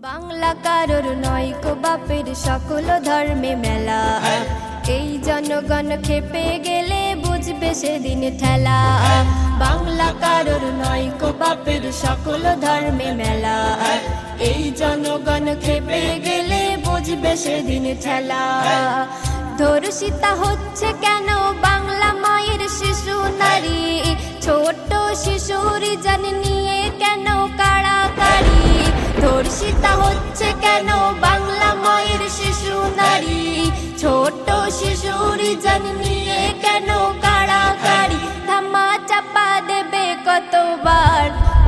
বাংলা কারোর নয় কো বাপের সকল ধর্মে মেলা, এই জনগণ খেপে গেলে বুঝবে সেদিন ঠেলা। বাংলা কারোর নয় কো বাপের সকল ধর্মে মেলা, এই জনগণ খেপে গেলে বুঝবে সেদিন ঠেলা। ধর্ষিতা হচ্ছে কেন বাংলা মায়ের শিশু নারী, ছোট শিশুর জান নিয়ে কেন কাড়াকাড়ি। ধর্ষিতা হচ্ছে কেন বাংলা মায়ের শিশু নারী, ছোট শিশুর জান নিয়ে কেন কাড়াকাড়ি। ধামা চাপা দেবে কতবার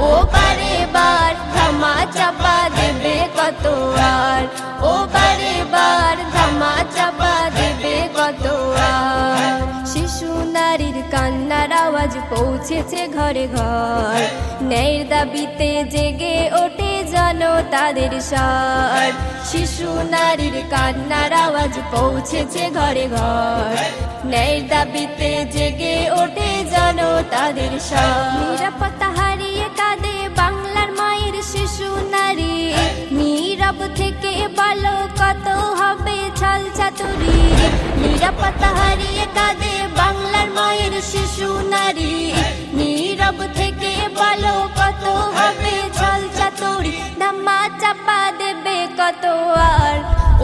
ও বারে বার, ধামা চাপা দেবে কতবার ও বারে বার, ধামা চাপা দেবে কতবার। শিশু নারীর কান্নার আওয়াজ পৌঁছেছে ঘরে ঘর, ন্যায়ের দাবিতে জেগে ওঠে জনতাদের স্বর। শিশু নারীর কান্নার আওয়াজ পৌঁছেছে ঘরে ঘর, ন্যায়ের দাবিতে জেগে ওঠে জনতাদের স্বর। নিরাপত্তা হারিয়ে কাঁদে বাংলার মায়ের শিশু নারী, নীরব থেকে বলো কত হবে ছল চাতুরি। নিরাপত্তা হারিয়ে কাঁদে বাংলার মায়ের শিশু নারী, নীরব থেকে বলো কত হবে ছল চাতুরি। ধামা চাপা দেবে কত আর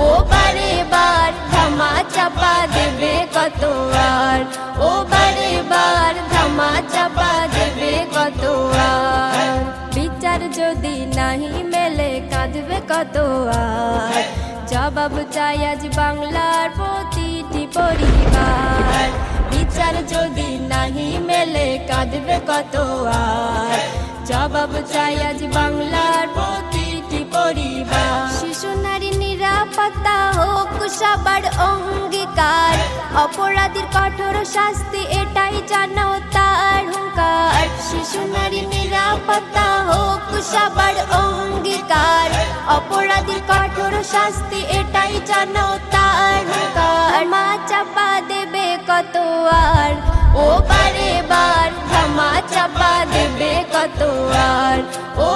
ও বারে বার, ধামা চাপা দেবে কত আর ও বারে বার, ধামা চাপা দেবে কত আর। বিচার যদি নাহি মেলে কাঁদবে কত আর, জবাব চাই আজ বাংলার প্রতিটি পরিবার। বিচার যদি নাহি মেলে কাঁদবে কত আর, জবাব চাই আজ বাংলার প্রতিটি পরিবার। শিশু নারী নিরাপত্তা হোক সবার অঙ্গীকার, অপরাধীর কঠোর শাস্তি এটাই জনতার হুঙ্কার। শিশু নারী নিরাপত্তা হোক সবার অঙ্গীকার, অপরাধীর কঠোর শাস্তি এটাই জনতার হুঙ্কার। মা চাপা দেবে কত আর ও বারে বার, ধামা চাপা দেবে কত আর ও